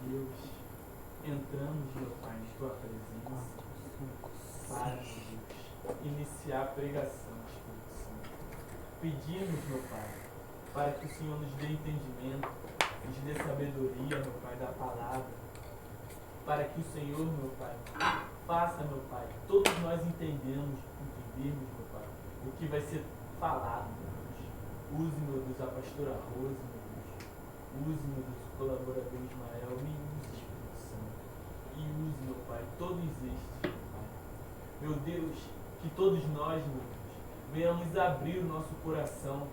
Deus, entramos, meu Pai, em Tua presença para, meu Deus, iniciar a pregação, Espírito Santo. Pedimos, meu Pai, para que o Senhor nos dê entendimento, nos dê sabedoria, meu Pai, da palavra, para que o Senhor, meu Pai, faça, meu Pai, todos nós entendermos, meu Pai, o que vai ser falado, meu Deus. Use, meu Deus, a pastora Rose, meu Deus. Use, meu Deus, o colaborador Ismael. Me use, Espírito Santo. E use, meu Pai, todos estes, meu Pai. Meu Deus, que todos nós, meu Deus, venhamos abrir o nosso coração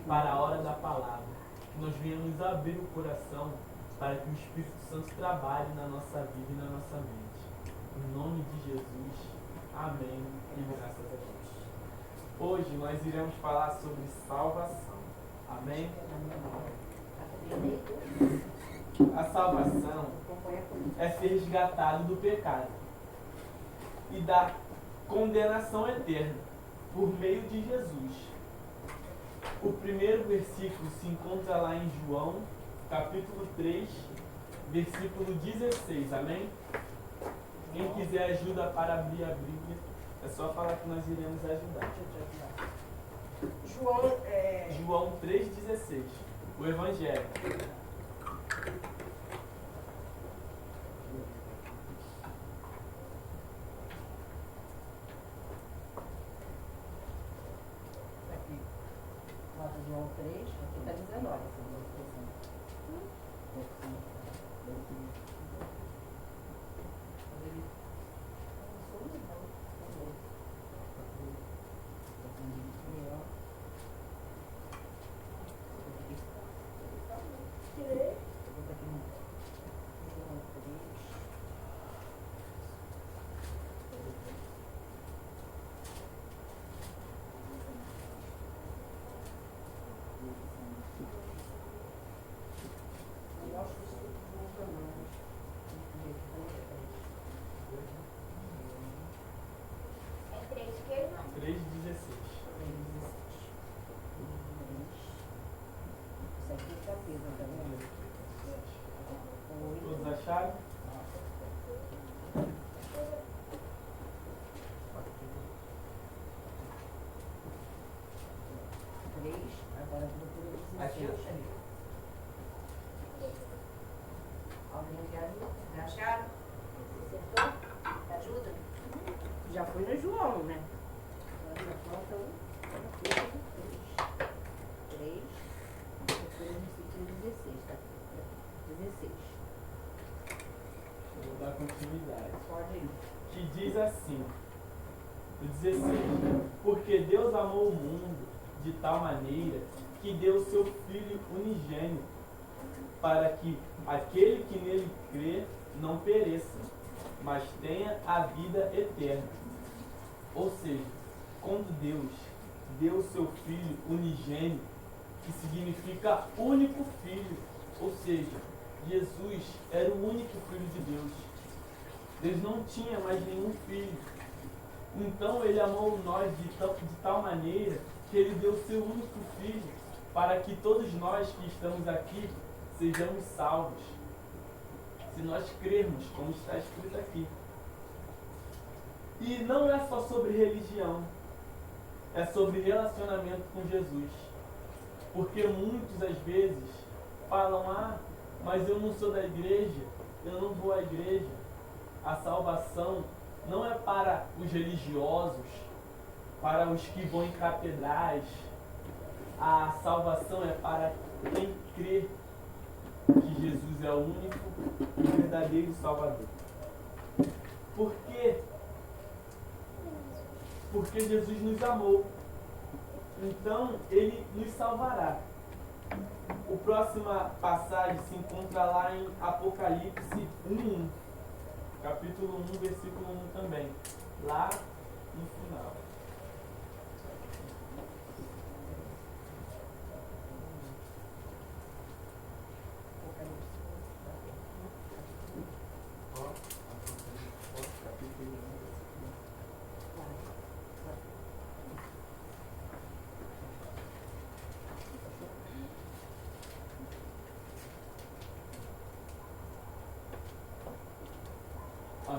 para a hora da palavra. Que nós venhamos abrir o coração para que o Espírito Santo trabalhe na nossa vida e na nossa mente. Em nome de Jesus, amém e graças a Deus. Hoje nós iremos falar sobre salvação. Amém? A salvação é ser resgatado do pecado e da condenação eterna por meio de Jesus. O primeiro versículo se encontra lá em João, capítulo 3, versículo 16. Amém? Quem quiser ajuda para abrir a Bíblia, é só falar que nós iremos ajudar. João 3,16. O Evangelho. Aqui. Bota João 3, aqui está 19. Todos acharam? Agora procura 16. Alguém já acharam? Acertou? Ajuda? Já foi no João, né? Agora já falta um. 3. Procura no 16, tá? 16. Eu vou dar continuidade. Pode ir. Que diz assim, o 16: porque Deus amou o mundo de tal maneira que deu o seu Filho unigênito, para que aquele que nele crê não pereça, mas tenha a vida eterna. Ou seja, quando Deus deu o seu Filho unigênito, que significa único filho, ou seja, Jesus era o único Filho de Deus. Deus não tinha mais nenhum filho. Então ele amou nós de tal maneira que ele deu o seu único filho para que todos nós que estamos aqui sejamos salvos. Se nós crermos, como está escrito aqui. E não é só sobre religião, é sobre relacionamento com Jesus. Porque muitos às vezes falam, mas eu não sou da igreja, eu não vou à igreja. A salvação não é para os religiosos, para os que vão em catedrais. A salvação é para quem crê que Jesus é o único e verdadeiro Salvador. Por quê? Porque Jesus nos amou. Então, Ele nos salvará. A próxima passagem se encontra lá em Apocalipse 1:1. Capítulo 1, versículo 1 também. Lá no final.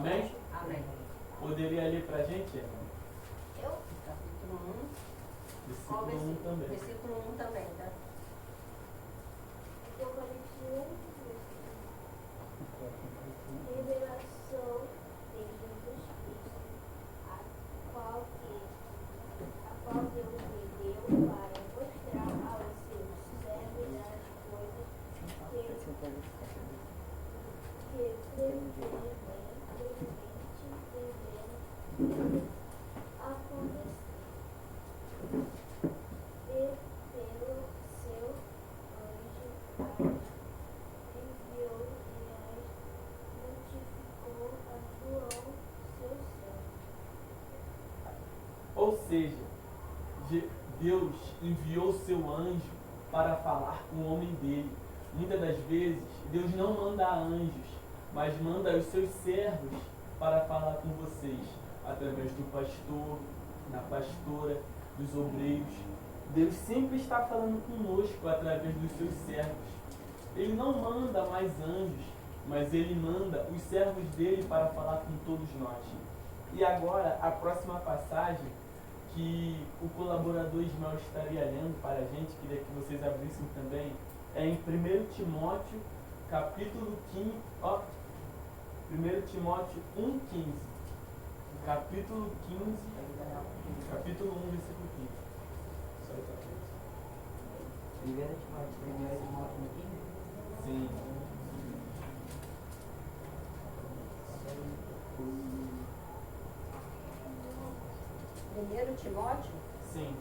Amém? Amém. Poderia ler pra gente, Eva? Eu? Capítulo 1. Versículo 1 também. Versículo 1 também, tá? Revelação de Jesus Cristo, a qual Deus me deu para mostrar aos seus servos as coisas que previamente devem acontecer. E pelo seu anjo as enviou e as notificou a João, seu servo. Ou seja, Deus enviou seu anjo para falar com o homem dele. Muitas das vezes, Deus não manda anjos, mas manda os seus servos para falar com vocês, através do pastor, da pastora, dos obreiros. Deus sempre está falando conosco através dos seus servos. Ele não manda mais anjos, mas ele manda os servos dele para falar com todos nós. E agora, a próxima passagem que o colaborador Ismael estaria lendo para a gente, queria que vocês abrissem também, é em 1 Timóteo, capítulo 15, 1 Timóteo 1,15. Capítulo 15, capítulo 1, versículo 15. Só isso aqui. 1 Timóteo 1,15? Sim. Primeiro Timóteo? Sim.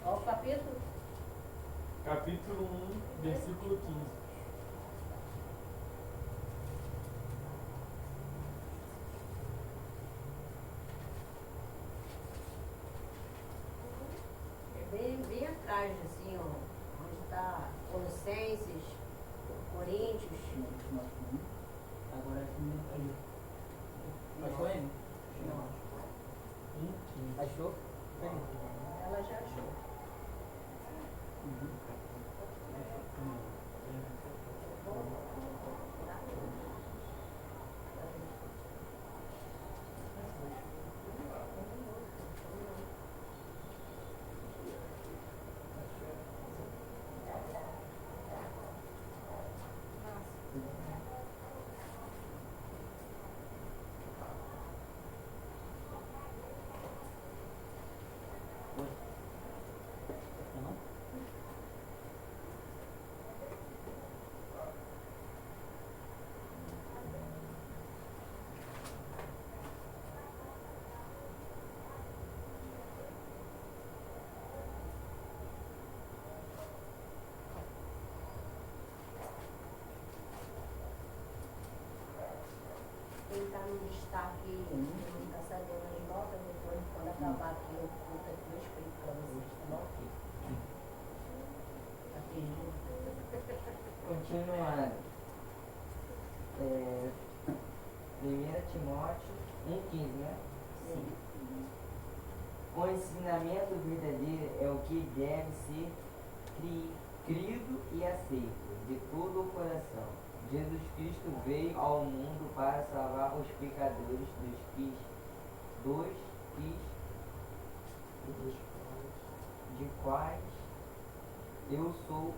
Qual o capítulo? Capítulo 1, versículo 15. Bem atrás, assim, ó, onde está Colossenses, Coríntios. Agora aqui. Achou ele? Não. 1,15. Achou? Ela já achou. Quem está no destaque, não está sabendo as notas, depois quando acabar aqui o culto aqui, eu explico para vocês, tá bom? Continuando. 1 Timóteo 1,15, né? Sim. O ensinamento verdadeiro é o que deve ser crido e aceito de todo o coração. Jesus Cristo veio ao mundo para salvar os pecadores de quais eu sou.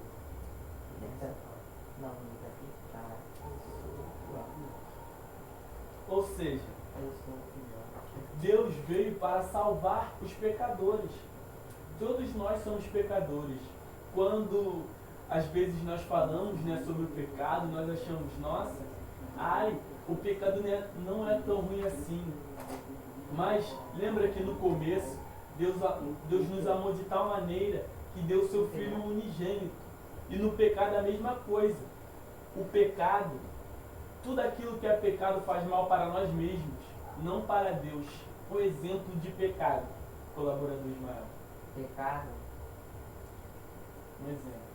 Não, tá aqui. Tá. Ou seja, Eu sou o filho. Deus veio para salvar os pecadores. Todos nós somos pecadores. Quando às vezes nós falamos, né, sobre o pecado, nós achamos, nossa, o pecado não é tão ruim assim. Mas lembra que no começo Deus nos amou de tal maneira que deu seu Filho unigênito. E no pecado é a mesma coisa. O pecado, tudo aquilo que é pecado faz mal para nós mesmos, não para Deus. Um exemplo de pecado, colaborador Ismael. Pecado, Um exemplo.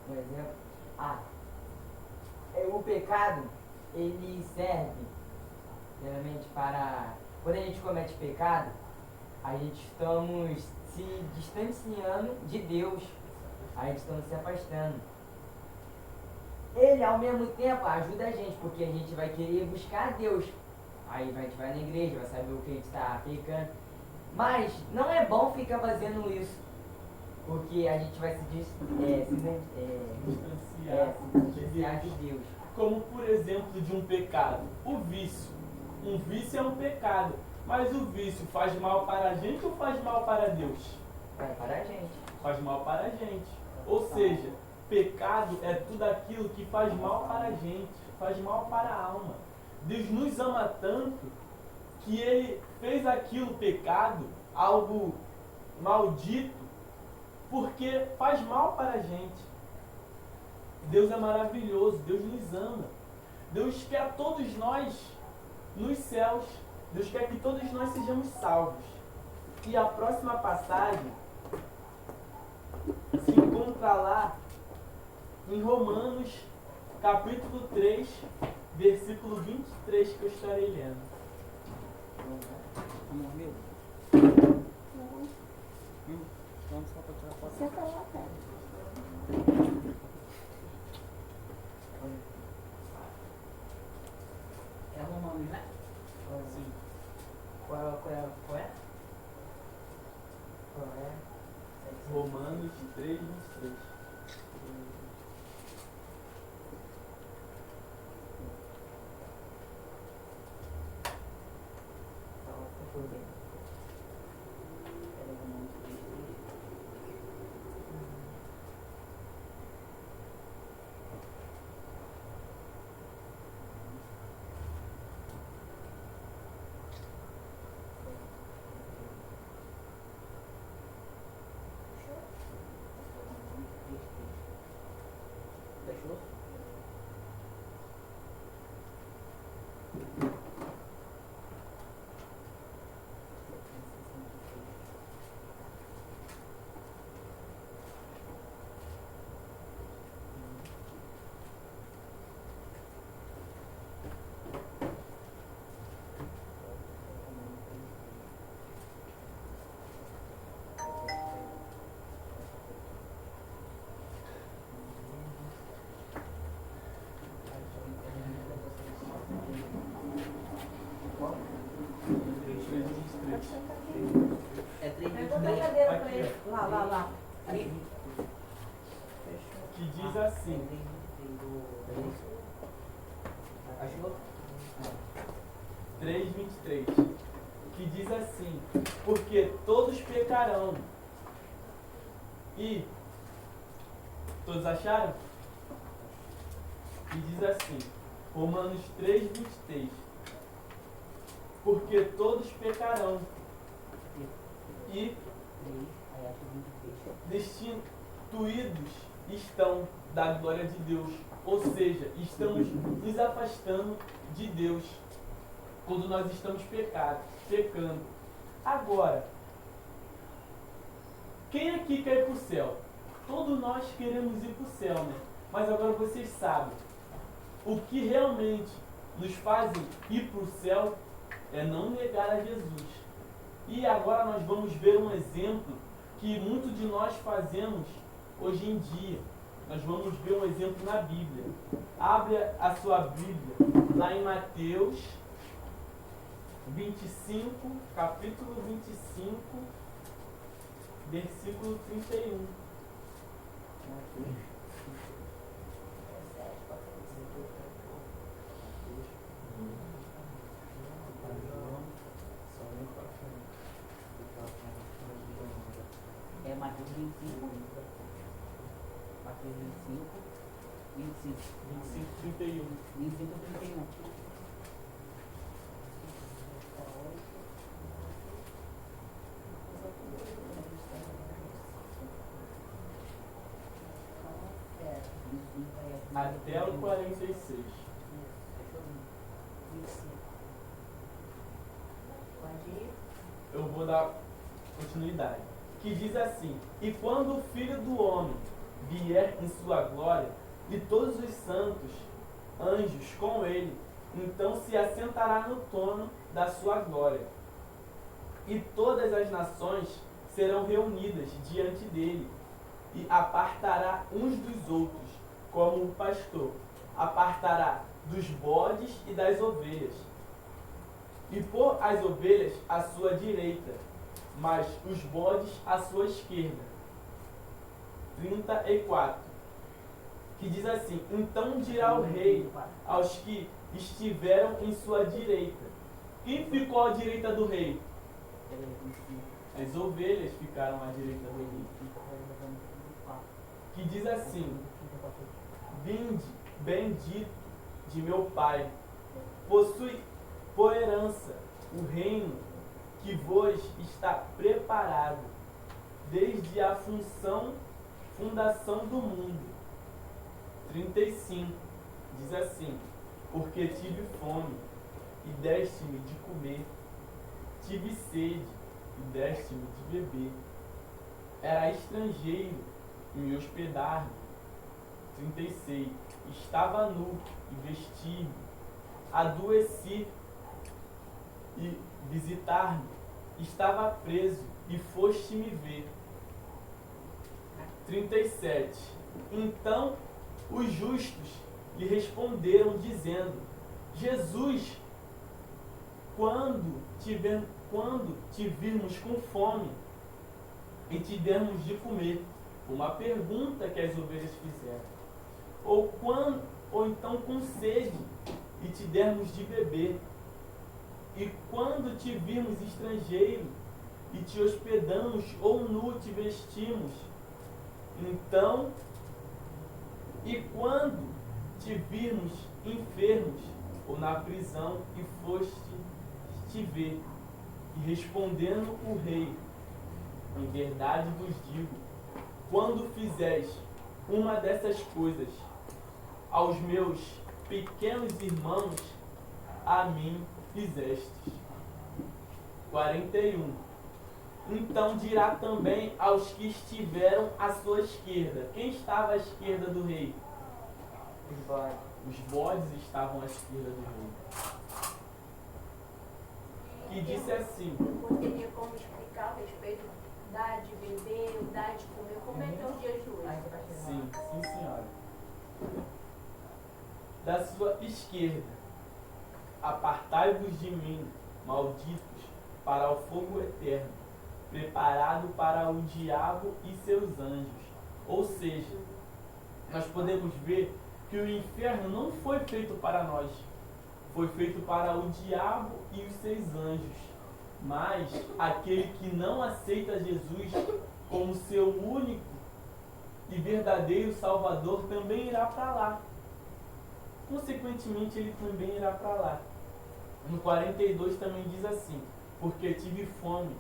por exemplo. O pecado, ele serve geralmente para. Quando a gente comete pecado, a gente estamos se distanciando de Deus. a gente estamos se afastando. Ele, ao mesmo tempo, ajuda a gente, porque a gente vai querer buscar a Deus. Aí a gente vai na igreja, vai saber o que a gente está aplicando. Mas não é bom ficar fazendo isso, porque a gente vai se distanciar de Deus. Como por exemplo de um pecado, o vício. Um vício é um pecado, mas o vício faz mal para a gente ou faz mal para Deus? Para a gente. Faz mal para a gente. Ou seja, pecado é tudo aquilo que faz mal para a gente, faz mal para a alma. Deus nos ama tanto que Ele fez aquilo pecado, algo maldito, porque faz mal para a gente. Deus é maravilhoso, Deus nos ama. Deus quer todos nós nos céus. Deus quer que todos nós sejamos salvos. E a próxima passagem se encontra lá em Romanos, capítulo 3, versículo 23, que eu estarei lendo. Vamos só para tirar foto. Você tá lá, cara. É Romanos, né? Sim. Qual é? Romanos 3, 23. Fechou? É 3 Pega a 23. brincadeira pra ele. Lá. Aí. Que diz assim: Achou? 3:23, que diz assim: porque todos pecarão. E todos acharam? Que diz assim, Romanos 3:23, porque todos pecarão e Aí acho 23. destituídos estão da glória de Deus. Ou seja, estamos nos afastando de Deus quando nós estamos pecando. Agora, quem aqui quer ir para o céu? Todos nós queremos ir para o céu, né? Mas agora vocês sabem, o que realmente nos fazem ir para o céu é não negar a Jesus. E agora nós vamos ver um exemplo que muitos de nós fazemos hoje em dia. Nós vamos ver um exemplo na Bíblia. Abre a sua Bíblia lá em Mateus 25, capítulo 25, versículo 31. É Mateus 25. Mateus 25. 25. 25, 31. 25, 31. Até o 46. Pode ir. Eu vou dar continuidade. Que diz assim: e quando o Filho do Homem vier em sua glória, e todos os santos anjos com ele, então se assentará no trono da sua glória. E todas as nações serão reunidas diante dele, e apartará uns dos outros, como o pastor apartará dos bodes e das ovelhas. E pôr as ovelhas à sua direita, mas os bodes à sua esquerda. 34. Que diz assim: então dirá o rei aos que estiveram em sua direita. Quem ficou à direita do rei? As ovelhas ficaram à direita do rei. Que diz assim: vinde, bendito de meu Pai, possui por herança o reino que vos está preparado desde a fundação do mundo. 35. Diz assim: porque tive fome e deste-me de comer, tive sede e deste-me de beber, era estrangeiro e me hospedaste. 36. Estava nu e vesti-me, adoeci e visitar-me, estava preso e foste-me ver. 37. Então os justos lhe responderam, dizendo: Jesus, quando te virmos com fome e te dermos de comer? Uma pergunta que as ovelhas fizeram. Ou então com sede e te dermos de beber? E quando te virmos estrangeiro e te hospedamos, ou nu te vestimos? Então, e quando te virmos enfermos ou na prisão e foste te ver? E respondendo o rei: em verdade vos digo, quando fizeis uma dessas coisas aos meus pequenos irmãos, a mim fizestes. 41. Então dirá também aos que estiveram à sua esquerda. Quem estava à esquerda do rei? Os bodes. Os bodes estavam à esquerda do rei. Que disse assim: Depois teria como explicar a respeito dar de beber, dar de comer, como é que é os dias de hoje? Sim, senhora. Da sua esquerda, apartai-vos de mim, malditos, para o fogo eterno, preparado para o diabo e seus anjos. Ou seja, nós podemos ver que o inferno não foi feito para nós, foi feito para o diabo e os seus anjos. Mas aquele que não aceita Jesus como seu único e verdadeiro Salvador também irá para lá. Consequentemente, ele também irá para lá. No 42 também diz assim: porque tive fome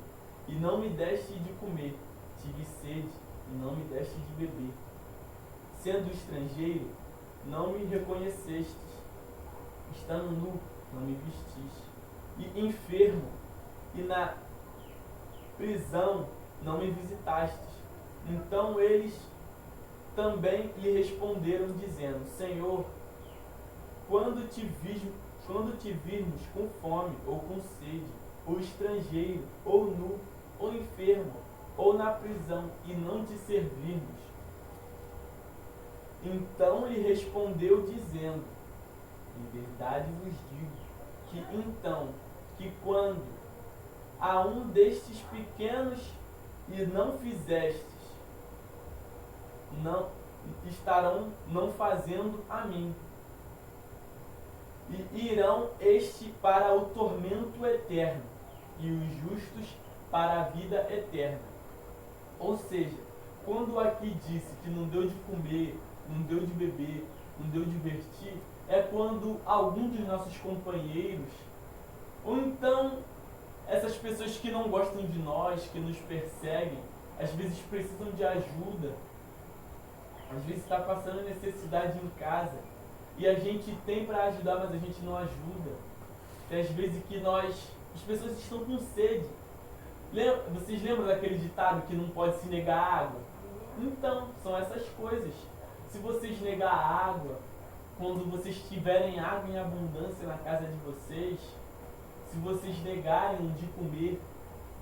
e não me deste de comer, tive sede e não me deste de beber. Sendo estrangeiro, não me reconhecestes, estando nu, não me vestiste, e enfermo e na prisão não me visitastes. Então eles também lhe responderam, dizendo: Senhor, quando te virmos com fome ou com sede, ou estrangeiro, ou nu, ou enfermo, ou na prisão, e não te servirmos? Então lhe respondeu, dizendo: em verdade vos digo que quando a um destes pequenos e não fizestes, não estarão não fazendo a mim, e irão este para o tormento eterno, e os justos para a vida eterna. Ou seja, quando aqui disse que não deu de comer, não deu de beber, não deu de vestir, é quando algum dos nossos companheiros, ou então essas pessoas que não gostam de nós, que nos perseguem, às vezes precisam de ajuda, às vezes está passando necessidade em casa, e a gente tem para ajudar, mas a gente não ajuda. E às vezes que as pessoas estão com sede. Vocês lembram daquele ditado que não pode se negar água? Então, são essas coisas. Se vocês negar água, quando vocês tiverem água em abundância na casa de vocês, se vocês negarem o de comer,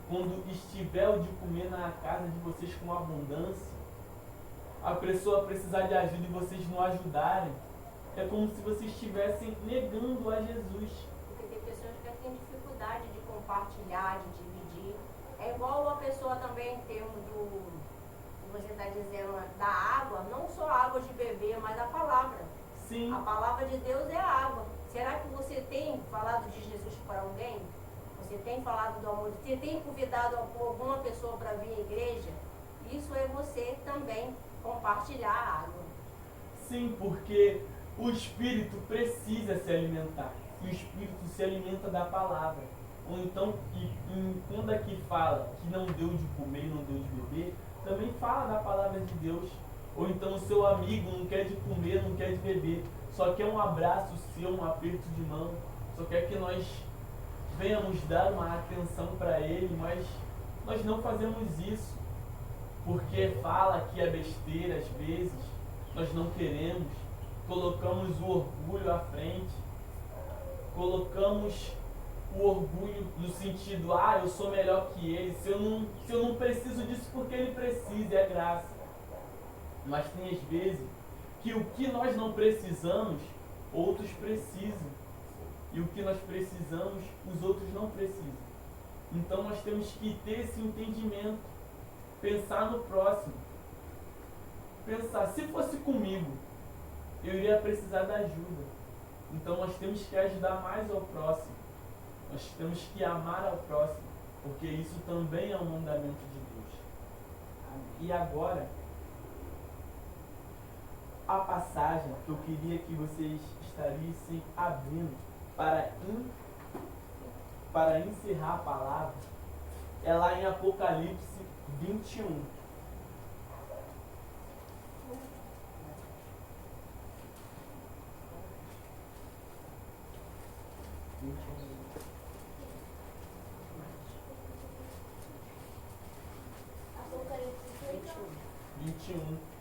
quando estiver o de comer na casa de vocês com abundância, a pessoa precisar de ajuda e vocês não ajudarem, é como se vocês estivessem negando a Jesus. Porque tem pessoas que têm dificuldade de compartilhar, de dividir. É igual uma pessoa também em termos do, você está dizendo, da água, não só a água de beber, mas a palavra. Sim. A palavra de Deus é a água. Será que você tem falado de Jesus para alguém? Você tem falado do amor? Você tem convidado alguma pessoa para vir à igreja? Isso é você também compartilhar a água. Sim, porque o Espírito precisa se alimentar. E o Espírito se alimenta da palavra. Ou então, quando aqui fala que não deu de comer, não deu de beber, também fala da palavra de Deus. Ou então o seu amigo não quer de comer, não quer de beber, só quer um abraço seu, um aperto de mão, só quer que nós venhamos dar uma atenção para ele, mas nós não fazemos isso, porque fala que é besteira às vezes, nós não queremos, colocamos o orgulho à frente, colocamos o orgulho no sentido, eu sou melhor que ele, se eu não preciso disso porque ele precisa, é graça. Mas tem às vezes que o que nós não precisamos, outros precisam. E o que nós precisamos, os outros não precisam. Então nós temos que ter esse entendimento, pensar no próximo. Pensar, se fosse comigo, eu iria precisar da ajuda. Então nós temos que ajudar mais ao próximo. Nós temos que amar ao próximo, porque isso também é um mandamento de Deus. E agora, a passagem que eu queria que vocês estariam abrindo para encerrar a palavra é lá em Apocalipse 21. Apocalipse 21.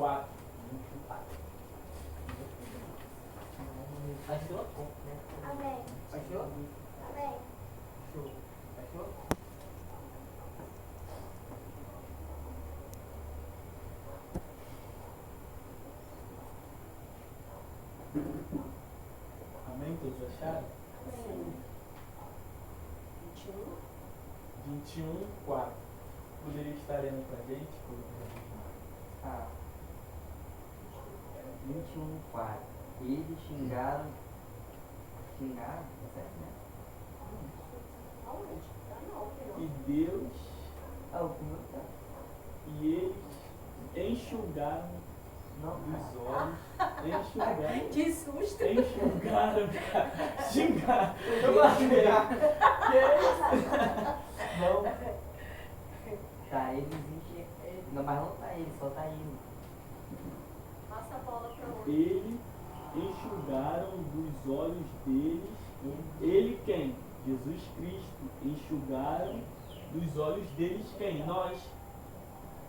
4. Achou? Amém. Achou? Amém. Show. Achou? Amém? Todos acharam? Sim. 21. 21, 4. Poderia estar lendo pra gente? 21:4. Eles xingaram, tá certo, né? Aonde? Tá não, E filho. Deus O meu tá. e eles enxugaram dos olhos. Enxugaram. Que susto! Enxugaram. Xingaram. Eu vou xingar. Que isso? Não. Tá, eles enxergam. Não, mas não tá ele, só tá indo. Passa a bola pra onde? Ele enxugaram dos olhos deles. Ele quem? Jesus Cristo. Enxugaram dos olhos deles quem? Nós.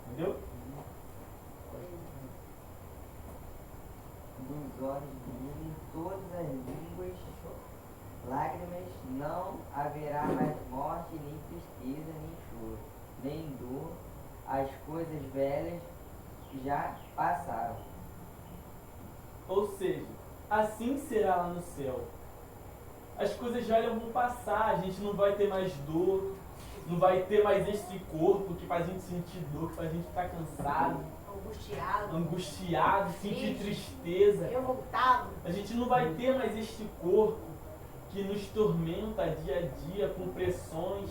Entendeu? Dos olhos dele, todas as línguas, lágrimas, não haverá mais morte, nem tristeza, nem choro, nem dor. As coisas velhas já passaram. Ou seja, assim será lá no céu. As coisas velhas vão passar, a gente não vai ter mais dor, não vai ter mais esse corpo que faz a gente sentir dor, que faz a gente ficar cansado, angustiado, sentir tristeza. Revoltado. A gente não vai ter mais este corpo que nos tormenta dia a dia com pressões.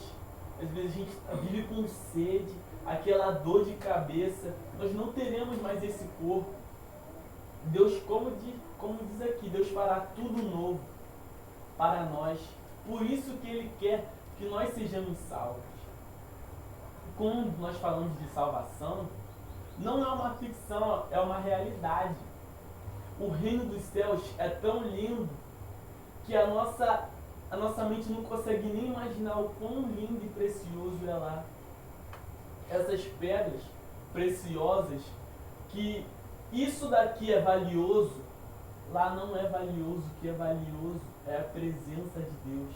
Às vezes a gente vive com sede, aquela dor de cabeça. Nós não teremos mais esse corpo. Deus, como diz aqui, Deus fará tudo novo para nós. Por isso que Ele quer que nós sejamos salvos. Quando nós falamos de salvação, não é uma ficção, é uma realidade. O reino dos céus é tão lindo que a nossa mente não consegue nem imaginar o quão lindo e precioso é lá. Essas pedras preciosas, que isso daqui é valioso, lá não é valioso. O que é valioso é a presença de Deus.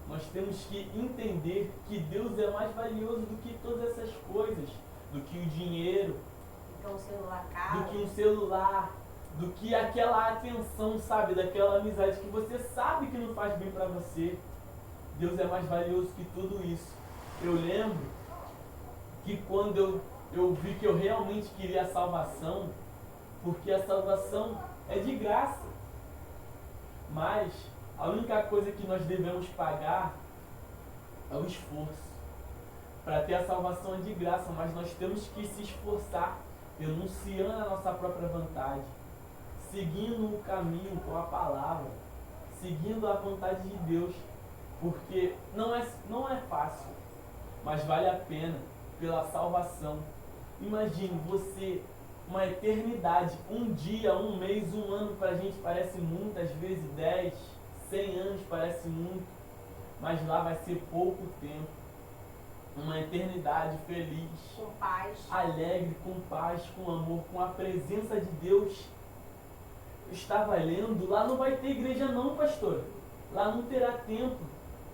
nós temos que entender que Deus é mais valioso do que todas essas coisas, do que o dinheiro, Então o celular caro. do que um celular, do que aquela atenção, sabe, daquela amizade que você sabe que não faz bem para você. Deus é mais valioso que tudo isso. Eu lembro que quando eu vi que eu realmente queria a salvação, porque a salvação é de graça, mas a única coisa que nós devemos pagar é o esforço. Para ter a salvação é de graça, mas nós temos que se esforçar, renunciando à nossa própria vontade, seguindo o caminho com a palavra, seguindo a vontade de Deus, porque não é fácil, mas vale a pena pela salvação. Imagine você, uma eternidade, um dia, um mês, um ano para a gente parece muito, às vezes 10, 100 anos parece muito, mas lá vai ser pouco tempo. Uma eternidade feliz, Com paz. alegre, com paz, com amor, com a presença de Deus. Eu estava lendo, lá não vai ter igreja não, pastor. Lá não terá tempo,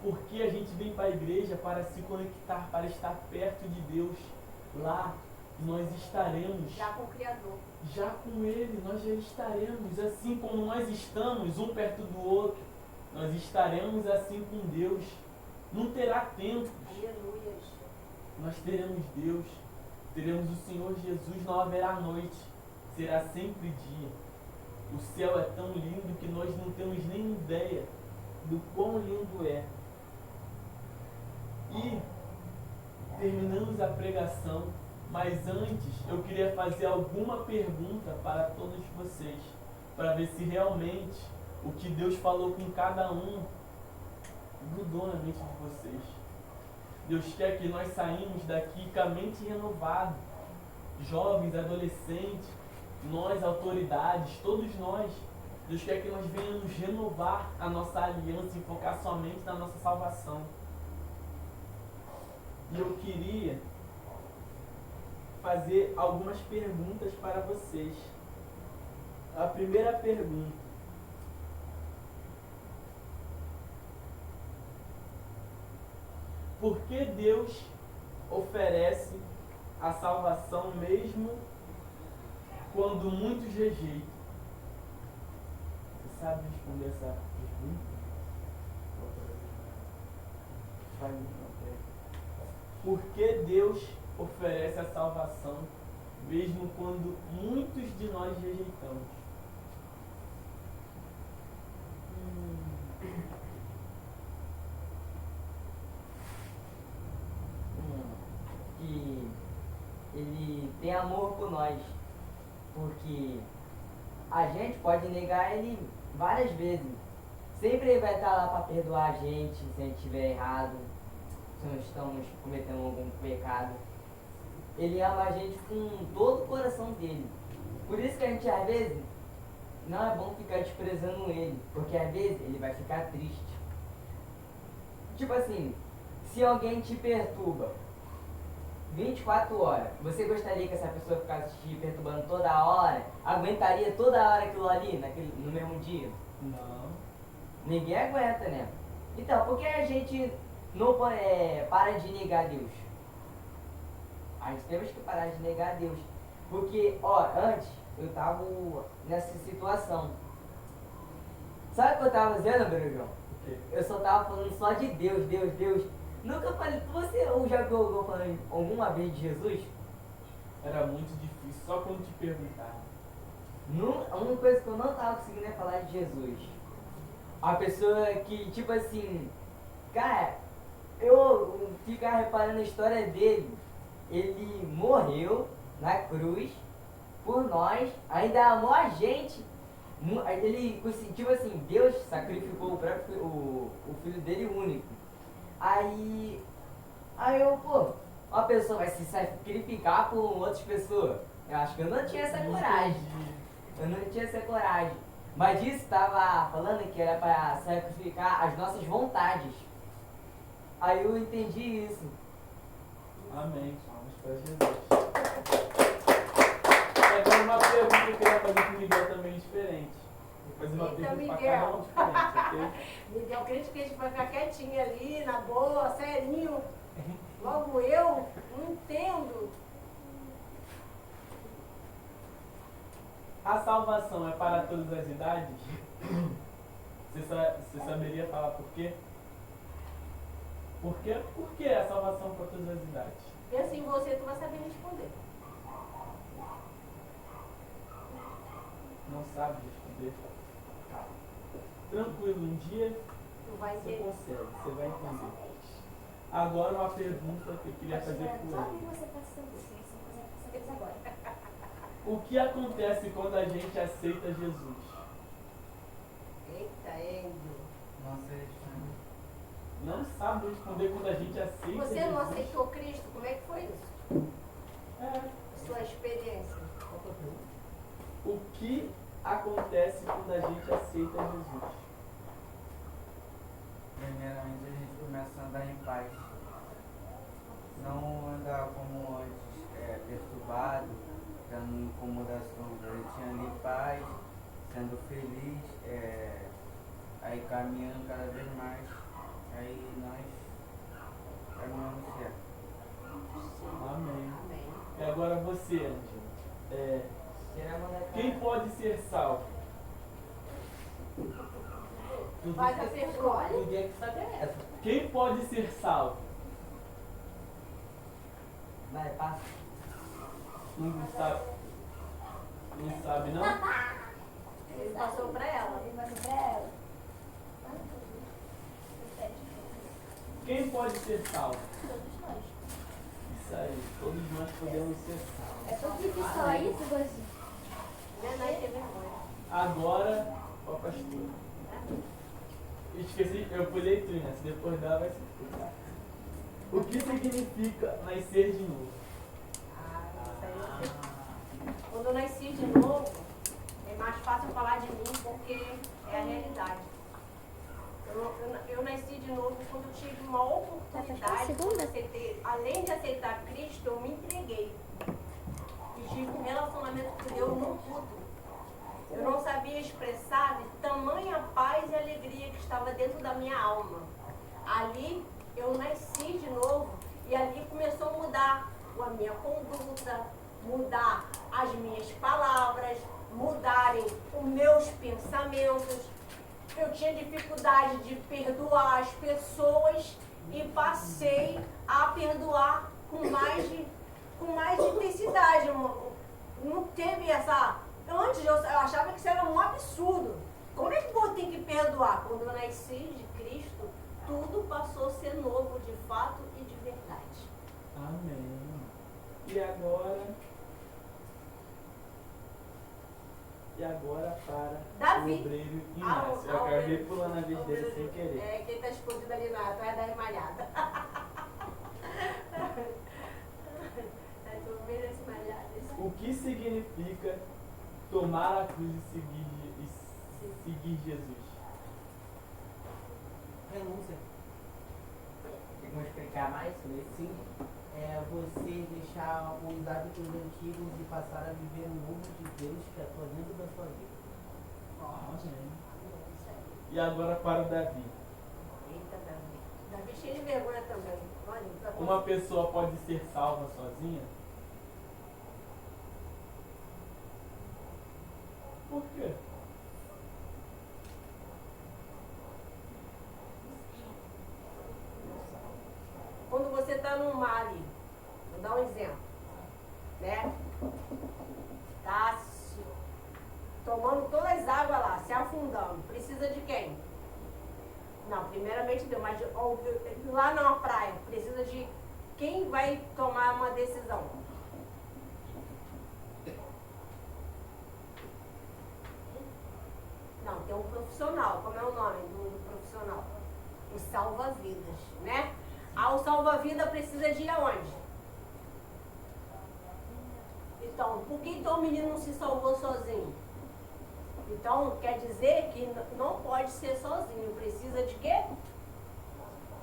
porque a gente vem para a igreja para se conectar, para estar perto de Deus. Lá nós estaremos Já com o Criador. já com Ele, nós já estaremos assim como nós estamos, um perto do outro. Nós estaremos assim com Deus. Não terá tempos. Aleluias. Nós teremos Deus, teremos o Senhor Jesus, não haverá noite, será sempre dia. O céu é tão lindo que nós não temos nem ideia do quão lindo é. E terminamos a pregação, mas antes eu queria fazer alguma pergunta para todos vocês, para ver se realmente o que Deus falou com cada um grudou na mente de vocês. Deus quer que nós saímos daqui com a mente renovada, jovens, adolescentes, nós, autoridades, todos nós. Deus quer que nós venhamos renovar a nossa aliança e focar somente na nossa salvação. E eu queria fazer algumas perguntas para vocês. A primeira pergunta: por que Deus oferece a salvação mesmo quando muitos rejeitam? Você sabe responder essa pergunta? Por que Deus oferece a salvação mesmo quando muitos de nós rejeitamos? Que ele tem amor por nós, porque a gente pode negar ele várias vezes. Sempre ele vai estar lá para perdoar a gente se a gente estiver errado, se nós estamos cometendo algum pecado. Ele ama a gente com todo o coração dele. Por isso que a gente às vezes não é bom ficar desprezando ele, porque às vezes ele vai ficar triste. Tipo assim, se alguém te perturba 24 horas, você gostaria que essa pessoa ficasse te perturbando toda hora? Aguentaria toda hora aquilo ali, no mesmo dia? Não. Ninguém aguenta, né? Então, por que a gente não para de negar Deus? A gente temos que parar de negar Deus. Porque, antes eu tava nessa situação. Sabe o que eu tava fazendo, Brujão? O quê? Eu só tava falando só de Deus, Deus, Deus. Nunca falei. Você já viu alguém falando alguma vez de Jesus? Era muito difícil, só quando te perguntaram. Uma coisa que eu não tava conseguindo é falar de Jesus. A pessoa que, tipo assim, cara, eu ficava reparando a história dele. Ele morreu na cruz por nós, ainda amou a gente. Ele, tipo assim, Deus sacrificou o filho dele único. Aí eu, uma pessoa vai se sacrificar por outras pessoas. Eu acho que eu não tinha essa coragem. Eu não tinha essa coragem. Mas isso estava falando que era para sacrificar as nossas vontades. Aí eu entendi isso. Amém. Vamos para Jesus. Agora uma pergunta que eu queria fazer com o Miguel também diferente. Vou fazer uma Eita, pergunta para Miguel. cada um diferente, ok? E eu crente que a gente vai ficar quietinho ali, na boa, serinho. Logo eu não entendo. A salvação é para todas as idades? Você saberia falar por quê? Por que a salvação é para todas as idades? E assim você, tu vai saber responder. Não sabe responder? Tranquilo, um dia Tu vai você ter. consegue, você vai entender. Agora uma pergunta que eu queria fazer com Só ele. você passa você consegue fazer agora. O que acontece quando a gente aceita Jesus? Eita, Endo. Não sei responder. Não sabe responder quando a gente aceita Você Jesus? não aceitou Cristo? Como é que foi isso? É. Sua experiência. O que acontece quando a gente aceita Jesus? Primeiramente a gente começa a andar em paz. Não andar como antes, perturbado, tendo incomodação. A gente tinha ali paz, sendo feliz, aí caminhando cada vez mais. Aí nós caminhamos certo. Amém. Amém. E agora você, Ângela. Será mandar Quem pode ser salvo? Faz a pergunta. No dia que sabe é essa. Quem pode ser salvo? Vai, passa. Não sabe. Não sabe, não? Ele passou pra ela. Ele vai pra ela. Quem pode ser salvo? Todos nós. Isso aí, todos nós podemos ser salvos. É só que só isso, Gozinho. Verdade, tem vergonha. Agora, ó pastor. Esqueci, eu pulei tu, né? Se depois dela vai se explicar. O que significa nascer de novo? Isso aí eu sei. Quando eu nasci de novo, é mais fácil falar de mim porque é a realidade. Eu nasci de novo quando eu tive uma oportunidade, quando eu aceitei, além de aceitar Cristo, eu me entreguei. E tive um relacionamento com Deus no culto. Eu não sabia expressar de tamanha paz e alegria que estava dentro da minha alma. Ali eu nasci de novo e ali começou a mudar a minha conduta, mudar as minhas palavras, mudarem os meus pensamentos. Eu tinha dificuldade de perdoar as pessoas e passei a perdoar com mais intensidade. Não teve essa... Antes eu achava que isso era um absurdo. Como é que eu tenho que perdoar? Quando eu nasci de Cristo, tudo passou a ser novo de fato e de verdade. Amém. E agora para Davi. o obreiro Inácio. Eu acabei pulando a vez dele sem querer. É, quem está escondido ali atrás da remalhada. Estou vendo esse malhado. O que significa tomar a cruz e seguir Jesus? Renúncia. Vamos explicar mais sobre isso? Sim, é você deixar os hábitos antigos e passar a viver o novo de Deus que atua dentro da sua vida. Amém. E agora para o Davi. Eita, Davi. Davi cheio de vergonha também. Olha, pra Uma pessoa pode ser salva sozinha? Por quê? Quando você está num mar ali, vou dar um exemplo, né? Tá tomando todas as águas lá, se afundando. Precisa de quem? Não, primeiramente Deus, mas lá na praia, precisa de quem vai tomar uma decisão? Não, tem um profissional. Como é o nome do profissional? O salva-vidas, né? Ah, o salva-vida precisa de ir aonde? Então, por que então o menino não se salvou sozinho? Então, quer dizer que não pode ser sozinho. Precisa de quê?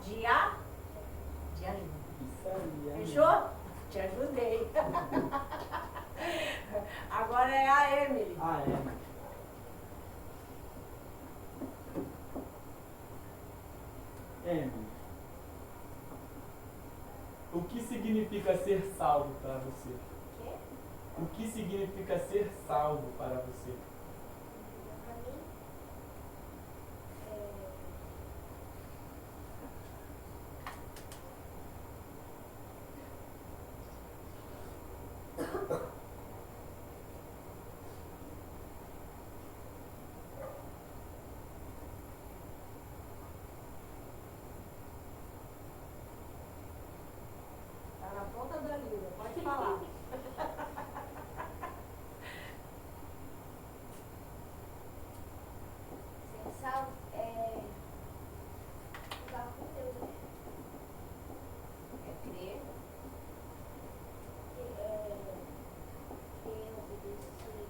De ajuda. Isso aí, amém. Fechou? Te ajudei. Agora é a Emily. Ah, é. Emily, o que significa ser salvo para você? Quê? O que significa ser salvo para você? Pra mim, Tá na ponta da língua, pode falar. ser salvo é ficar com Deus, né? É crer, Crer, obedecer.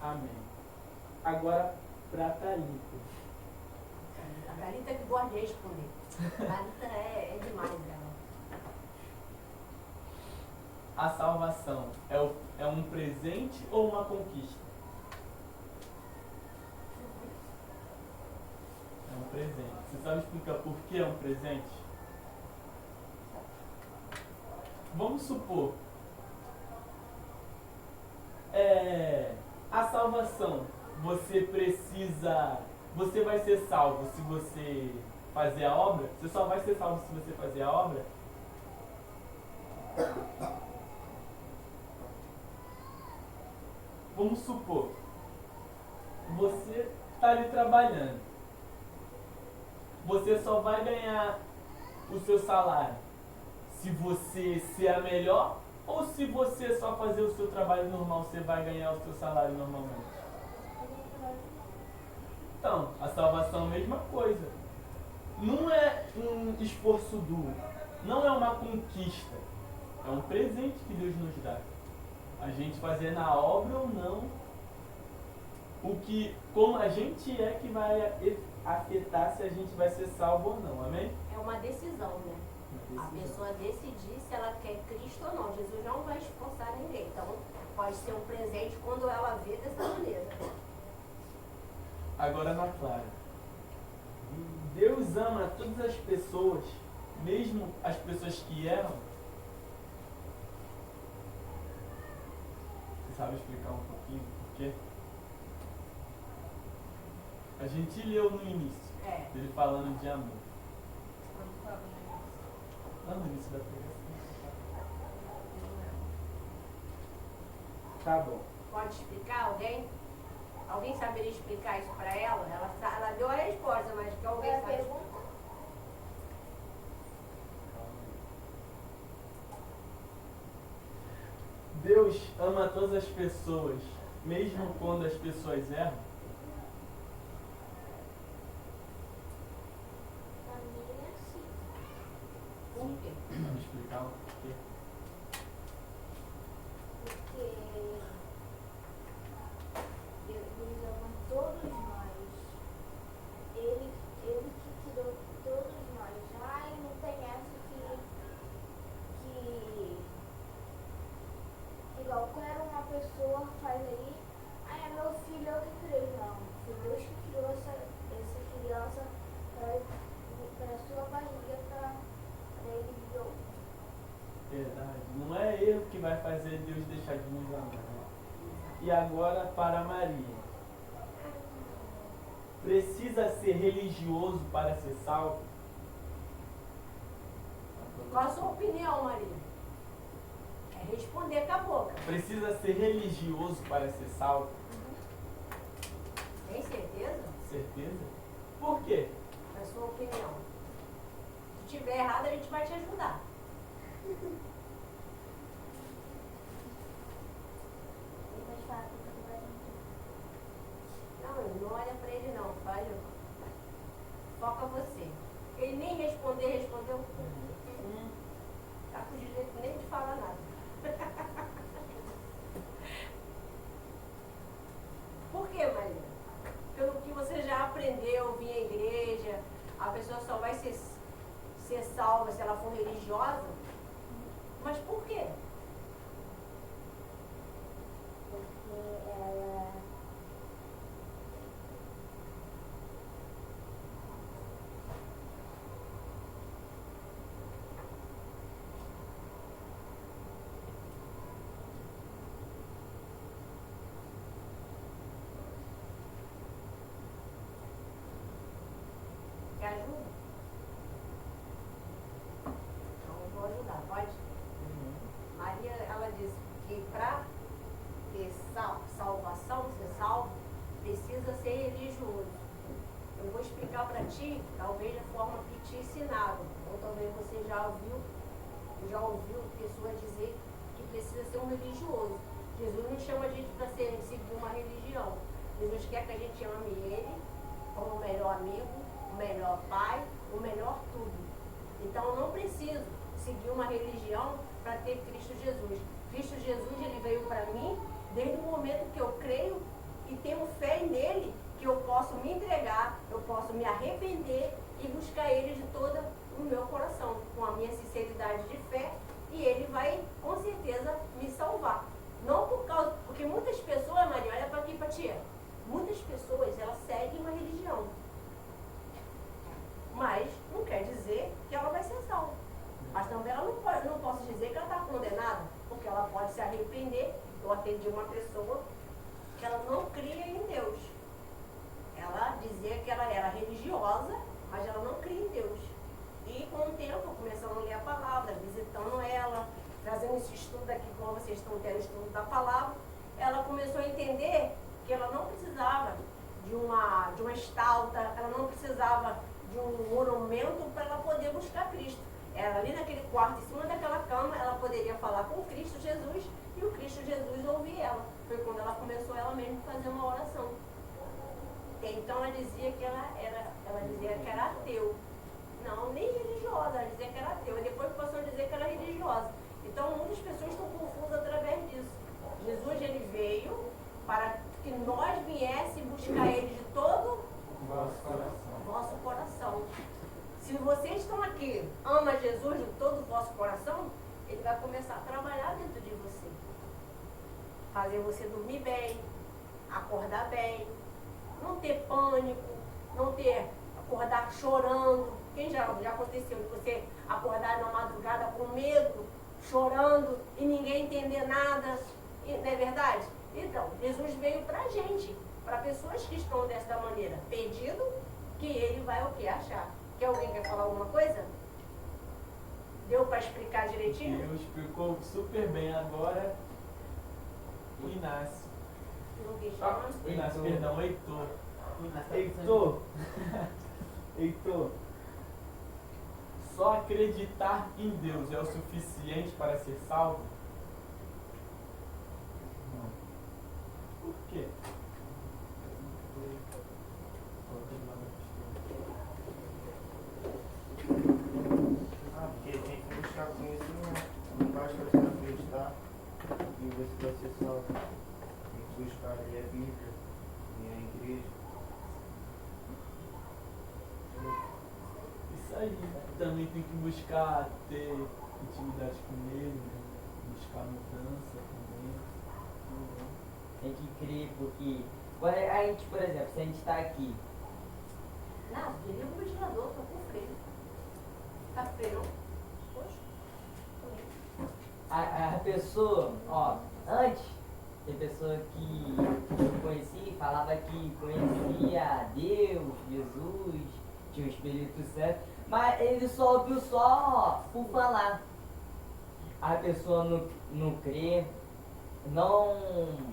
Amém. Agora, para Thalita. a Thalita que gosta de responder. A Thalita é demais, ela. A salvação é um presente ou uma conquista? É um presente. Você sabe explicar por que é um presente? Vamos supor. A salvação, você vai ser salvo se você fazer a obra? Você só vai ser salvo se você fazer a obra? Vamos supor, você está ali trabalhando. Você só vai ganhar o seu salário se você ser a melhor, ou se você só fazer o seu trabalho normal, você vai ganhar o seu salário normalmente? Então, a salvação é a mesma coisa. Não é um esforço duro, não é uma conquista, é um presente que Deus nos dá. A gente fazer na obra ou não, como a gente é que vai afetar se a gente vai ser salvo ou não, amém? É uma decisão, né? A pessoa decidir se ela quer Cristo ou não. Jesus não vai esforçar ninguém. Então, pode ser um presente quando ela vê dessa maneira. Agora, Ana Clara, Deus ama todas as pessoas, mesmo as pessoas que erram. Você sabe explicar um pouquinho por quê? A gente leu no início, ele falando de amor. Lá no início da pregação. Tá bom. Pode explicar alguém? Alguém saberia explicar isso para ela? Ela deu a resposta, mas que alguém É a sabe. pergunta? Deus ama todas as pessoas, mesmo quando as pessoas erram. Pra mim é assim. Por quê? Vamos explicar o porquê. Porque Deus ama todos nós. Ele que criou todos nós. Ai, não tem essa que igual quando uma pessoa faz aí, ai, é meu filho, eu que criei. Não, foi Deus que criou essa criança para sua barriga, para ele viver. Verdade. Não é erro que vai fazer Deus deixar de nos amar. E agora para Maria. Precisa ser religioso para ser salvo? Qual a sua opinião, Maria? É responder com a boca. Precisa ser religioso para ser salvo? Tem certeza? Certeza? Por quê? É a sua opinião. Se tiver errado, a gente vai te ajudar. Ele pode falar que eu tô Não, não olha pra ele não, valeu. Foca você. Ele nem respondeu. Tá com direito nem de falar nada. Por que, Maria? Pelo que você já aprendeu, vir à igreja, a pessoa só vai ser salva se ela for religiosa? Mas por quê? porque ela precisa ser religioso. Eu vou explicar para ti, talvez da forma que te ensinaram, ou talvez você já ouviu pessoas dizer que precisa ser um religioso. Jesus não chama a gente para seguir uma religião. Jesus quer que a gente ame Ele como o melhor amigo, o melhor pai, o melhor tudo. Então eu não preciso seguir uma religião para ter Cristo Jesus. Cristo Jesus, Ele veio para mim desde o momento que eu creio e tenho fé nele, que eu posso me entregar, eu posso me arrepender e buscar Ele de todo o meu coração, com a minha sinceridade de fé, e Ele vai, com certeza, me salvar. Não por causa... Porque muitas pessoas, Maria, olha para aqui, para tia. Muitas pessoas, elas seguem uma religião. Mas não quer dizer que ela vai ser salva. Mas também ela não posso dizer que ela está condenada, porque ela pode se arrepender. Eu atendi uma pessoa que ela não cria em Deus. Ela dizia que ela era religiosa, mas ela não cria em Deus. E com o tempo, começando a ler a palavra, visitando ela, trazendo esse estudo aqui, como vocês estão tendo estudo da palavra, ela começou a entender que ela não precisava de uma estalta, ela não precisava de um monumento para ela poder buscar Cristo. Ela ali naquele quarto, em cima daquela cama, ela poderia falar com Cristo Jesus e o Cristo Jesus ouvir ela. Foi quando ela começou ela mesma a fazer uma oração. Então ela dizia que era ateu. Não, nem religiosa, ela dizia que era ateu. E depois passou a dizer que era religiosa. Então muitas pessoas estão confusas através disso. Jesus, ele veio para que nós viéssemos buscar ele de todo o vosso coração. Se vocês estão aqui, ama Jesus de todo o vosso coração, ele vai começar a trabalhar dentro de você. Fazer você dormir bem, acordar bem, não ter pânico, não ter acordar chorando. Quem já aconteceu de você acordar na madrugada com medo, chorando e ninguém entender nada? Não é verdade? Então, Jesus veio pra gente, para pessoas que estão desta maneira, pedindo que ele vai o que? Achar. Que alguém quer falar alguma coisa? Deu para explicar direitinho? Eu explicou super bem agora o Inácio. Não quis chamar? O Inácio, perdão, o Heitor. Heitor, só acreditar em Deus é o suficiente para ser salvo? Não. Por quê? Porque tem que buscar conhecimento. Não basta você acreditar e você vai ser salvo. Tem que buscar ali a Bíblia e a igreja. Isso aí. Também tem que buscar ter intimidade com ele, né? Buscar mudança também. Tem que crer, porque quando a gente, por exemplo, se a gente está aqui, Não, desliga o ventilador, tô com frio. Tá frio? Poxa. a pessoa, ó, antes, tem pessoa que eu conheci, falava que conhecia Deus, Jesus, tinha o Espírito Santo, mas ele só ouviu só por falar. A pessoa não crê, não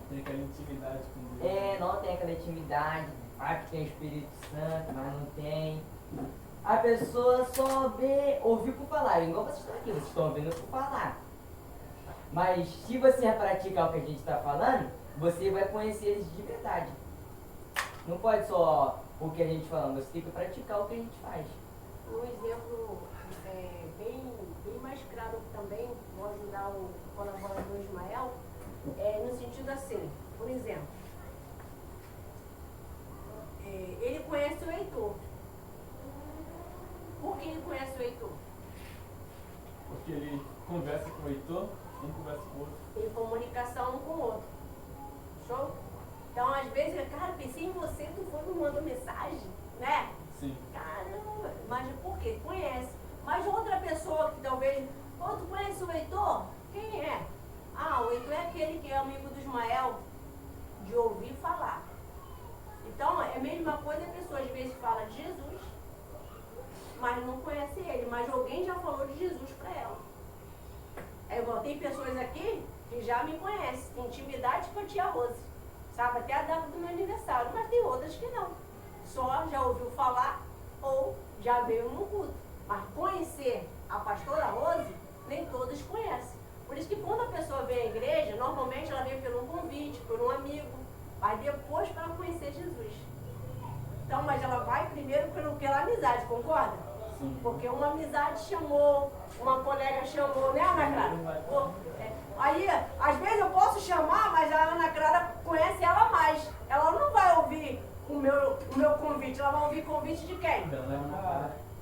Tem aquela intimidade com Deus. não tem aquela intimidade, fala que tem o Espírito Santo, mas não tem. A pessoa só ouviu por falar, igual vocês estão aqui, vocês estão ouvindo por falar. Mas se você praticar o que a gente está falando, você vai conhecer eles de verdade. Não pode só o que a gente fala, você tem que praticar o que a gente faz. Um exemplo bem mais claro também, vou ajudar o colaborador Ismael, no sentido assim, por exemplo, ele conhece o Heitor. Por que ele conhece o Heitor? Porque ele conversa com o Heitor, um conversa com o outro. Tem comunicação um com o outro. Show? Então, às vezes, cara, pensei em você, tu foi me mandou mensagem, né? Sim. Caramba, mas por quê? Conhece. Mas outra pessoa que talvez, tu conhece o Heitor? Quem é? Ah, o Heitor é aquele que é amigo do Ismael, de ouvir falar. Então, é a mesma coisa, a pessoa às vezes fala de Jesus, mas não conhece ele, mas alguém já falou de Jesus para ela. É igual, tem pessoas aqui que já me conhecem, tem intimidade com a tia Rose. sabe até a data do meu aniversário, mas tem outras que não. Só já ouviu falar ou já veio no culto. Mas conhecer a pastora Rose, nem todas conhecem. Por isso que quando a pessoa vem à igreja, normalmente ela vem por um convite, por um amigo, mas depois para conhecer Jesus. Então, mas ela vai primeiro pela amizade, concorda? Sim. Porque uma amizade chamou, uma colega chamou, né, Ana Clara? Aí, às vezes eu posso chamar, mas a Ana Clara conhece ela mais. Ela não vai ouvir o meu convite, ela vai ouvir convite de quem?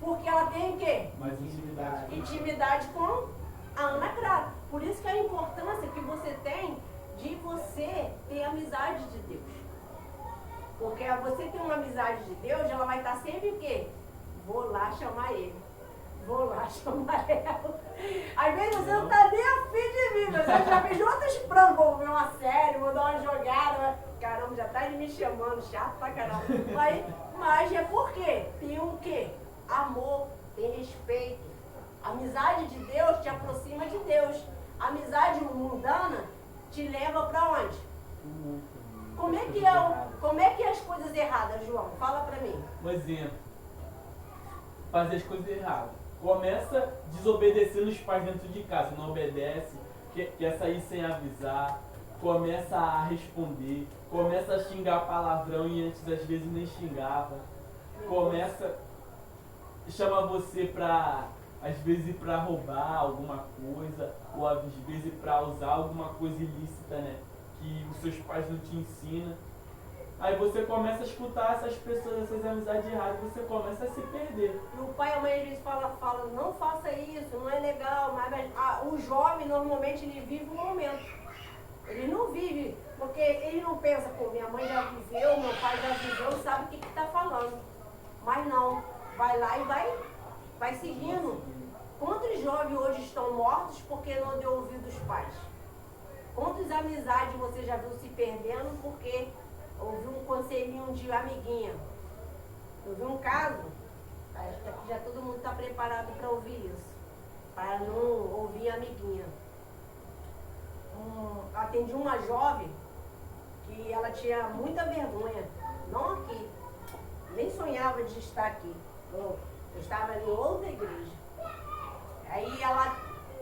Porque ela tem o quê? Mais intimidade. Intimidade com a Ana Clara. Por isso que a importância que você tem de você ter amizade de Deus. Porque você tem uma amizade de Deus, ela vai estar sempre o quê? Vou lá chamar ele. Vou lá chamar ela. Às vezes você não está nem a fim de mim, mas eu já vejo outros planos. Vou ver uma série, vou dar uma jogada. Caramba, já está me chamando, chato pra caramba. Mas é porque tem um quê? Amor, tem respeito. A amizade de Deus te aproxima de Deus. A amizade mundana te leva para onde? Como é que é as coisas erradas, João? Fala para mim. Um exemplo. Fazer as coisas erradas. Começa desobedecendo os pais dentro de casa, não obedece, quer sair sem avisar, começa a responder, começa a xingar palavrão e antes às vezes nem xingava, chama você pra, às vezes, para roubar alguma coisa, ou às vezes para usar alguma coisa ilícita, né, que os seus pais não te ensinam. Aí você começa a escutar essas pessoas, essas amizades erradas, você começa a se perder. E o pai e a mãe às vezes fala, não faça isso, não é legal, mas o jovem normalmente ele vive o momento. Ele não vive, porque ele não pensa, pô, minha mãe já viveu, meu pai já viveu, sabe o que está falando. Mas não, vai lá e vai seguindo. Quantos jovens hoje estão mortos porque não deu ouvido dos pais? Quantas amizades você já viu se perdendo porque ouviu um conselhinho de amiguinha? Eu vi um caso, acho que aqui já todo mundo está preparado para ouvir isso, para não ouvir amiguinha. Atendi uma jovem que ela tinha muita vergonha, não aqui, nem sonhava de estar aqui. Eu estava em outra igreja. Aí ela,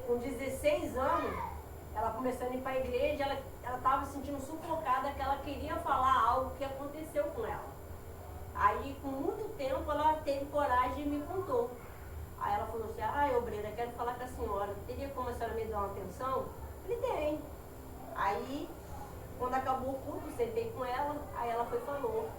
com 16 anos, ela começando a ir para a igreja, ela estava se sentindo sufocada, que ela queria falar algo que aconteceu com ela. Aí, com muito tempo, ela teve coragem e me contou. Aí ela falou assim, obreira, quero falar com a senhora, teria como a senhora me dar uma atenção? Eu falei, tem. Aí, quando acabou o culto, sentei com ela, aí ela foi e falou.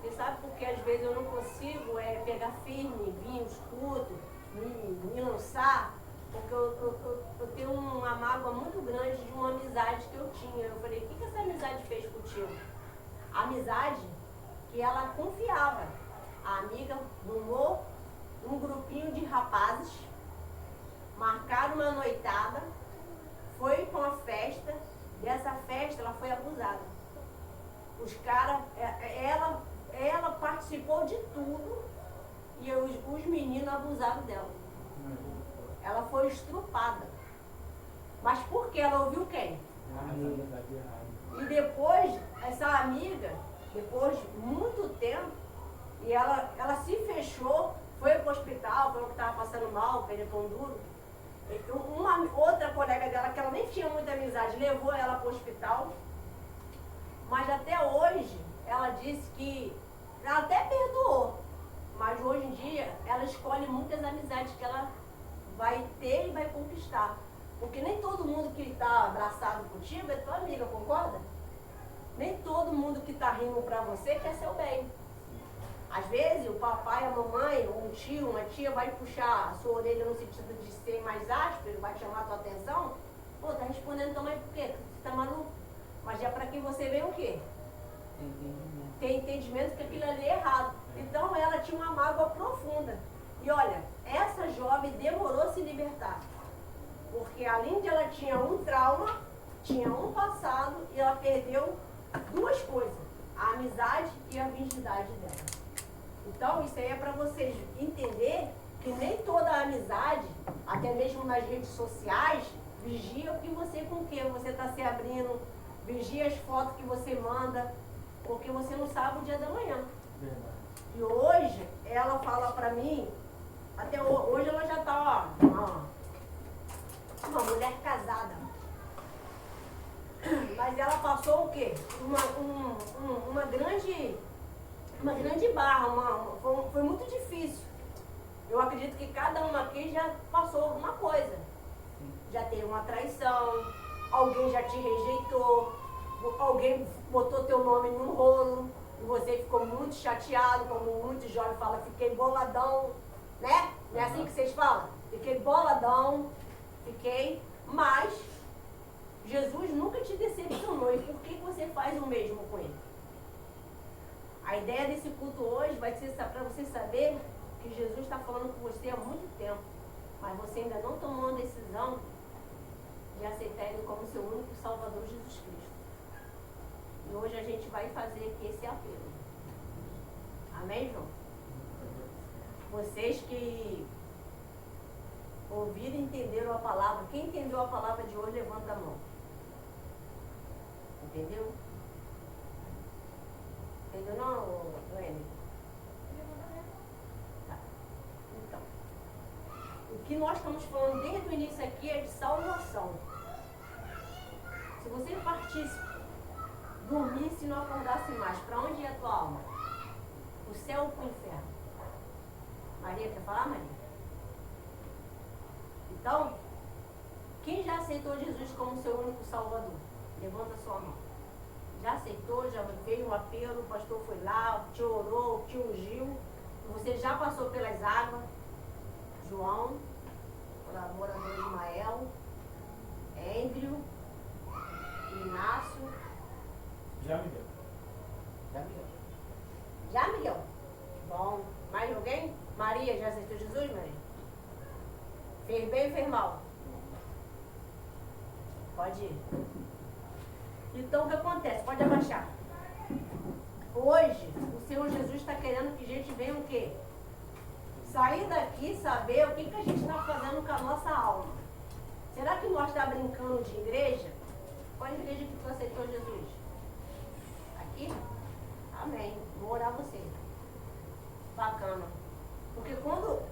Você sabe porque às vezes eu não consigo pegar firme, vir os cultos, me lançar? Porque eu tenho uma mágoa muito grande de uma amizade que eu tinha. Eu falei, o que essa amizade fez contigo? A amizade que ela confiava. A amiga arrumou um grupinho de rapazes, marcaram uma noitada, foi para uma festa, dessa festa ela foi abusada. Os caras, ela participou de tudo e os meninos abusaram dela. Ela foi estrupada. Mas por que? Ela ouviu quem? E depois, essa amiga, depois de muito tempo, e ela se fechou, foi para o hospital, falou que estava passando mal, pneu duro. Uma outra colega dela, que ela nem tinha muita amizade, levou ela para o hospital. Mas até hoje, ela disse que ela até perdoou. Mas hoje em dia, ela escolhe muitas amizades que ela vai ter e vai conquistar. Porque nem todo mundo que está abraçado contigo é tua amiga, concorda? Nem todo mundo que está rindo para você quer seu bem. Às vezes o papai, a mamãe, ou um tio, uma tia vai puxar a sua orelha no sentido de ser mais áspero, vai chamar a tua atenção. Pô, tá respondendo também por quê? Você tá maluco? Mas é para que você veja o quê? Tem entendimento que aquilo ali é errado. Então ela tinha uma mágoa profunda. E olha, essa jovem demorou a se libertar. Porque além de ela tinha um trauma, tinha um passado e ela perdeu duas coisas. A amizade e a virgindade dela. Então isso aí é para vocês entender que nem toda a amizade, até mesmo nas redes sociais, vigia o que você com que você está se abrindo, vigia as fotos que você manda. porque você não sabe o dia da manhã. Verdade. E hoje, ela fala pra mim, até hoje ela já tá, ó, uma mulher casada. Mas ela passou o quê? Uma grande barra, foi muito difícil. Eu acredito que cada uma aqui já passou alguma coisa. Já teve uma traição, alguém já te rejeitou, alguém botou teu nome num rolo, e você ficou muito chateado, como muitos jovens falam, fiquei boladão, né? Não é assim que vocês falam? Fiquei boladão, mas Jesus nunca te decepcionou. E por que você faz o mesmo com ele? A ideia desse culto hoje vai ser para você saber que Jesus está falando com você há muito tempo, mas você ainda não tomou uma decisão de aceitar ele como seu único Salvador, Jesus Cristo. E hoje a gente vai fazer aqui esse apelo. Amém, João? Vocês que ouviram e entenderam a palavra, quem entendeu a palavra de hoje, levanta a mão. Entendeu? Entendeu não, Lene? Tá. Então, o que nós estamos falando desde o início aqui é de salvação. Se você partisse, dormisse e não acordasse mais, para onde ia a tua alma? O céu ou para o inferno? Maria, quer falar, Maria? Então, quem já aceitou Jesus como seu único Salvador? Levanta a sua mão. Já aceitou, já veio um apelo, o pastor foi lá, te orou, te ungiu. Você já passou pelas águas. João, colaborador Ismael, Andrew, Inácio. Já me deu. Já, Miguel? Bom. Mais alguém? Maria, já aceitou Jesus, Maria? Fez bem ou fez mal? Pode ir. Então, o que acontece? Pode abaixar. Hoje, o Senhor Jesus está querendo que a gente venha o quê? Sair daqui e saber o que a gente está fazendo com a nossa alma. Será que nós estamos brincando de igreja? Qual a igreja que tu aceitou Jesus? Aqui? Amém. Vou orar você. Bacana. Porque quando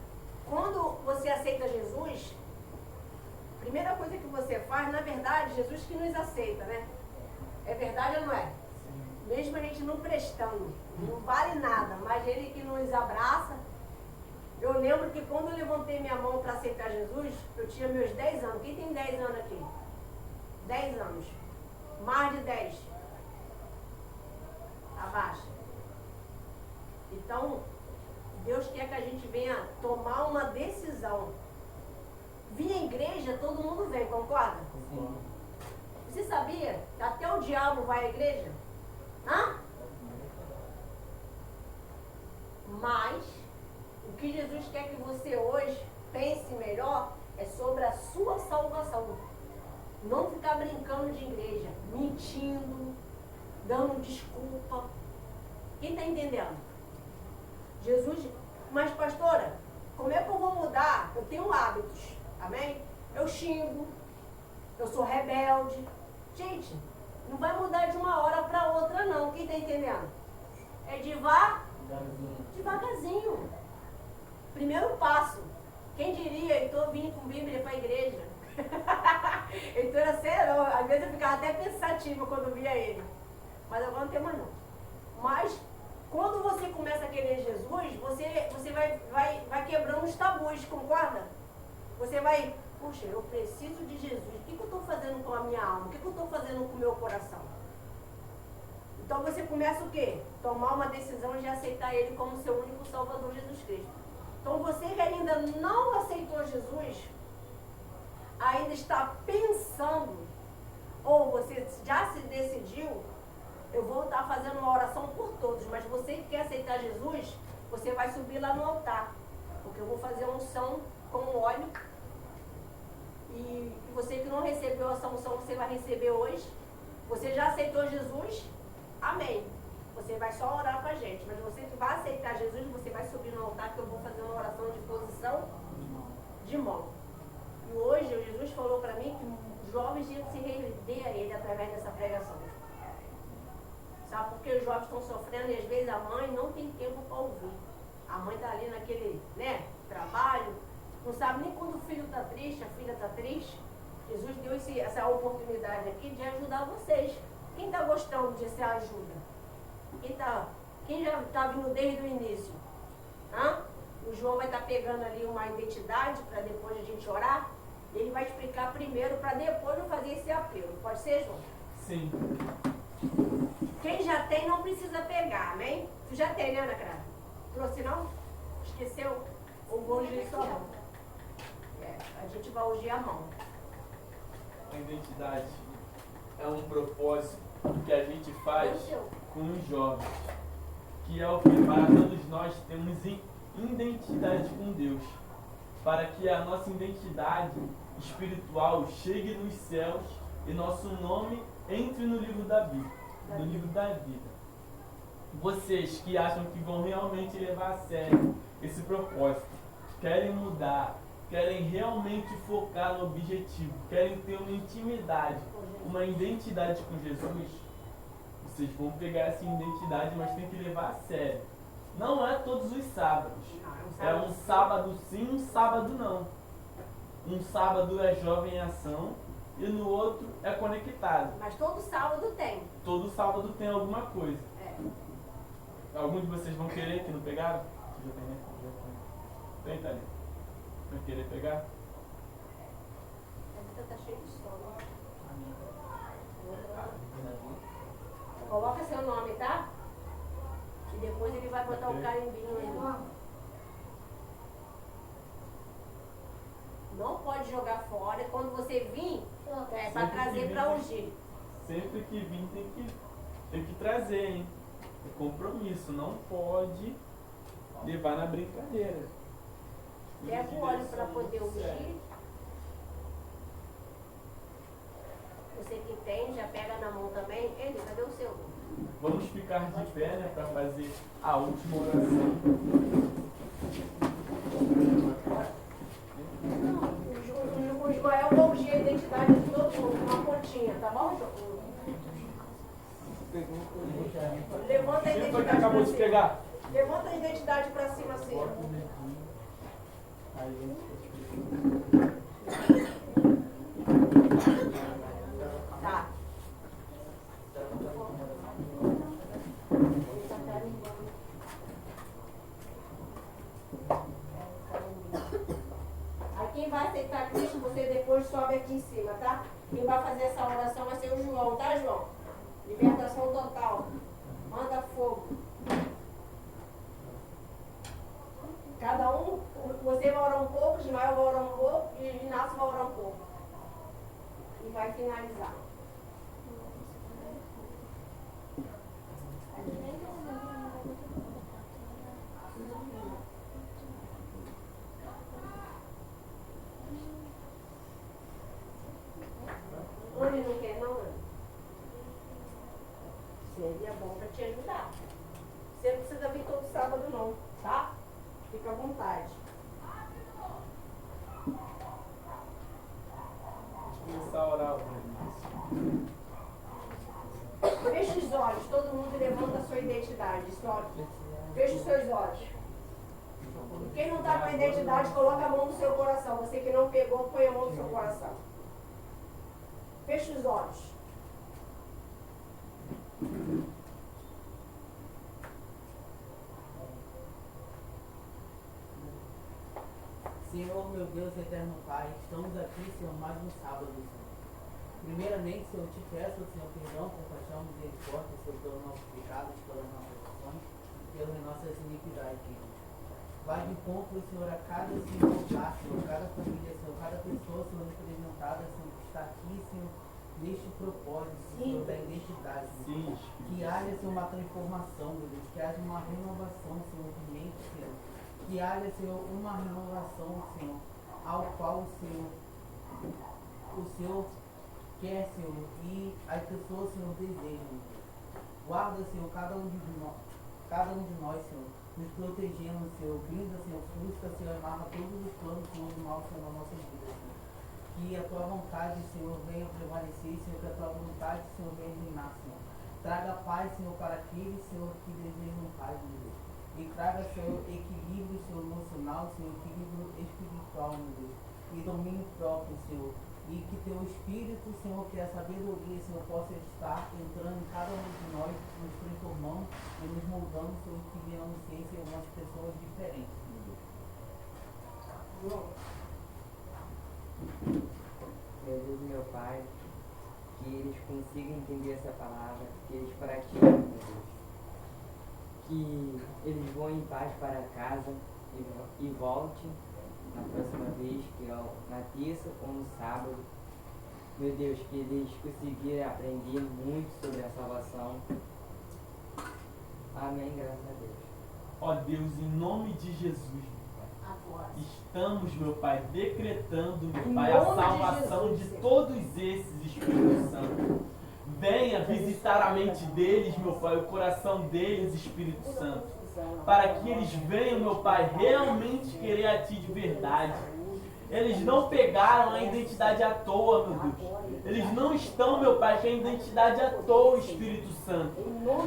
você aceita Jesus, a primeira coisa que você faz, na verdade, Jesus que nos aceita, né? É verdade ou não é? Sim. Mesmo a gente não prestando, não vale nada, mas ele que nos abraça. Eu lembro que quando eu levantei minha mão para aceitar Jesus, eu tinha meus 10 anos. Quem tem 10 anos aqui? 10 anos. Mais de 10. Abaixa. Então, Deus quer que a gente venha tomar uma decisão. Vir à igreja, todo mundo vem, concorda? Sim. Você sabia que até o diabo vai à igreja? Hã? Mas, o que Jesus quer que você hoje pense melhor é sobre a sua salvação. Não ficar brincando de igreja, mentindo, dando desculpa. Quem está entendendo? Jesus, mas pastora, como é que eu vou mudar? Eu tenho hábitos, amém? Eu xingo, eu sou rebelde. Gente, não vai mudar de uma hora para outra não, quem está entendendo? É devagarzinho. Primeiro passo. Quem diria, Heitor vinha com Bíblia para a igreja? Heitor era serão, às vezes eu ficava até pensativa quando via ele. Mas agora não tem mais não. Mas quando você começa a querer Jesus, você vai quebrando os tabus, concorda? Você vai, puxa, eu preciso de Jesus. O que eu estou fazendo com a minha alma? O que eu estou fazendo com o meu coração? Então você começa o quê? Tomar uma decisão de aceitar Ele como seu único Salvador, Jesus Cristo. Então você que ainda não aceitou Jesus, ainda está pensando, ou você já se decidiu, eu vou estar fazendo uma oração por todos, mas você que quer aceitar Jesus, você vai subir lá no altar, porque eu vou fazer a unção com óleo, e você que não recebeu essa unção, você vai receber hoje. Você já aceitou Jesus? Amém. Você vai só orar com a gente, mas você que vai aceitar Jesus, você vai subir no altar, que eu vou fazer uma oração de posição de mão. E hoje, Jesus falou para mim que os jovens iam se render a Ele através dessa pregação. Sabe por que os jovens estão sofrendo e às vezes a mãe não tem tempo para ouvir. A mãe está ali naquele, né, trabalho, não sabe nem quando o filho está triste, a filha está triste. Jesus deu essa oportunidade aqui de ajudar vocês. Quem está gostando dessa ajuda? Quem já está vindo desde o início? Hã? O João vai estar pegando ali uma identidade para depois a gente orar. Ele vai explicar primeiro para depois eu fazer esse apelo. Pode ser, João? Sim. Quem já tem não precisa pegar, amém? Tu já tem, né, Ana Clara? Trouxe não? Esqueceu? Ou vou ungir sua mão? A gente vai ungir a mão. A identidade é um propósito que a gente faz com os jovens, que é o que para todos nós temos identidade com Deus, para que a nossa identidade espiritual chegue nos céus e nosso nome entre no livro da Bíblia, no livro da vida. Vocês que acham que vão realmente levar a sério esse propósito, querem mudar, querem realmente focar no objetivo, querem ter uma intimidade, uma identidade com Jesus, vocês vão pegar essa identidade, mas tem que levar a sério. Não é todos os sábados. É um sábado sim, um sábado não. Um sábado é jovem em ação e no outro é conectado. Mas todo sábado tem. Todo sábado tem alguma coisa. Algum de vocês vão querer que não pegaram? Já tem, né? Já tem. Tem, Thalita? Vai querer pegar? A vida tá cheia de sono. Coloca seu nome, tá? E depois ele vai botar o carimbinho aí. Não pode jogar fora. Quando você vir, é para trazer para ungir. Sempre que vir tem que trazer, hein? É compromisso, não pode levar na brincadeira. Pega o óleo para poder ungir. Você que tem, já pega na mão também. Ele, cadê o seu? Vamos ficar de pé, né, para fazer a última oração. Não, o Joel vai ungir a identidade de todo mundo, uma pontinha, tá bom, Joel? Levanta a Quem foi que identidade acabou pra de cima. pegar? Levanta a identidade pra cima assim. Tá. Aí quem vai aceitar Cristo, você depois sobe aqui em cima, tá? Quem vai fazer essa oração vai ser o João, tá, João? Libertação total. Manda fogo. Cada um, você vai orar um pouco, Ismael vai orar um pouco e Inácio vai orar um pouco. E vai finalizar. Ele não quer não, Ana? Seria bom para te ajudar. Você não precisa vir todo sábado não, tá? Fica à vontade. Vamos começar a orar. Feche os olhos, todo mundo levanta a sua identidade. Sobe. Feche os seus olhos. E quem não está com a identidade, coloca a mão no seu coração. Você que não pegou, põe a mão no seu coração. Feche os olhos. Senhor, meu Deus, eterno Pai, estamos aqui, Senhor, mais um sábado, Senhor. Primeiramente, Senhor, te peço, Senhor, perdão, compaixão, misericórdia, Senhor, pelos nossos pecados, pelas nossas ações, pelas nossas iniquidades, Senhor. Vai de encontro, Senhor, a cada, Senhor, lar, Senhor, cada família, Senhor, cada pessoa, Senhor, representada, Senhor, que está aqui, Senhor, neste propósito, Senhor, da identidade, Senhor. Que haja, Senhor, uma transformação, meu Deus, que haja uma renovação, Senhor, de mente, Senhor. Que haja, Senhor, uma renovação, Senhor, ao qual, Senhor, o Senhor quer, Senhor, e as pessoas, Senhor, desejam. Guarda, Senhor, cada um de nós, Senhor, nos protegendo, Senhor, brinda, Senhor, frustra, Senhor, amarra todos os planos, Senhor, do mal, Senhor, na nossa vida, Senhor. Que a tua vontade, Senhor, venha prevalecer, Senhor, que a tua vontade, Senhor, venha reinar, Senhor. Traga paz, Senhor, para aqueles, Senhor, que desejam paz, meu Deus. E traga, Senhor, equilíbrio, Senhor, emocional, Senhor, equilíbrio espiritual, meu Deus. E domínio próprio, Senhor. E que teu Espírito, Senhor, que a sabedoria, Senhor, possa estar entrando em cada um de nós, nos transformando e nos moldando, Senhor, que venhamos ser umas pessoas diferentes, meu Deus. Meu Deus, meu Pai, que eles consigam entender essa palavra, que eles pratiquem, meu Deus. Que eles vão em paz para casa e voltem na próxima vez, que é na terça ou no sábado. Meu Deus, que eles conseguirem aprender muito sobre a salvação. Amém, graças a Deus. Ó Deus, em nome de Jesus, meu Pai, estamos, meu Pai, decretando, meu Pai, a salvação de todos esses, Espírito Santo. Venha visitar a mente deles, meu Pai, o coração deles, Espírito Santo, para que eles venham, meu Pai, realmente querer a Ti de verdade. Eles não pegaram a identidade à toa, meu Deus. Eles não estão, meu Pai, com a identidade à toa, Espírito Santo.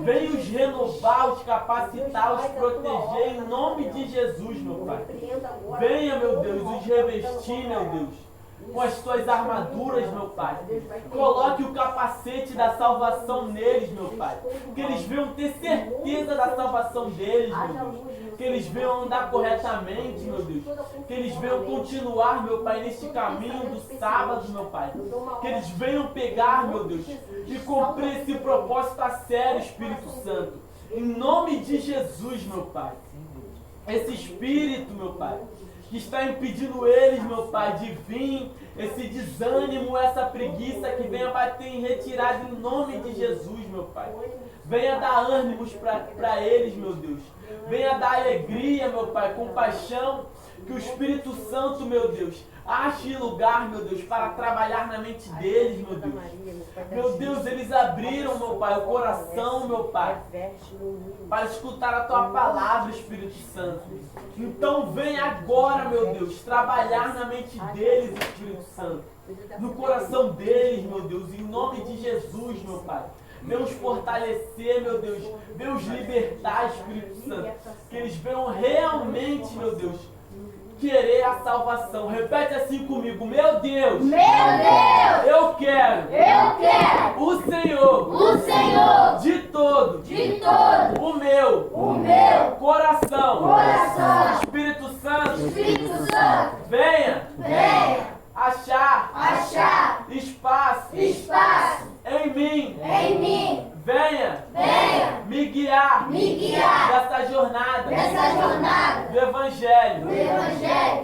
Venha os renovar, os capacitar, os proteger, em nome de Jesus, meu Pai. Venha, meu Deus, os revestir, meu Deus, com as tuas armaduras, meu Pai. Coloque o capacete da salvação neles, meu Pai. Que eles venham ter certeza da salvação deles, meu Deus. Que eles venham andar corretamente, meu Deus. Que eles venham continuar, meu Pai, neste caminho do sábado, meu Pai. Que eles venham pegar, meu Deus, e cumprir esse propósito a sério, Espírito Santo. Em nome de Jesus, meu Pai. Esse espírito, meu Pai, que está impedindo eles, meu Pai, de vir, esse desânimo, essa preguiça, que venha bater em retirada em nome de Jesus, meu Pai. Venha dar ânimos para eles, meu Deus. Venha dar alegria, meu Pai, compaixão, que o Espírito Santo, meu Deus, ache lugar, meu Deus, para trabalhar na mente deles, meu Deus. Meu Deus, eles abriram, meu Pai, o coração, meu Pai, para escutar a Tua palavra, Espírito Santo. Então vem agora, meu Deus, trabalhar na mente deles, Espírito Santo, no coração deles, meu Deus, em nome de Jesus, meu Pai. Vem os fortalecer, meu Deus. Vem os libertar, Espírito Santo. Que eles venham realmente, meu Deus, querer a salvação. Repete assim comigo. Meu Deus. Meu Deus. Eu quero. O Senhor. De todo. O meu. Coração. Espírito Santo. Venha. Achar. Espaço. Em mim. Venha. Me guiar. Nessa jornada. Do Evangelho.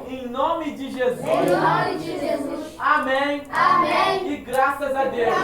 Em nome de Jesus. Amém. E graças a Deus.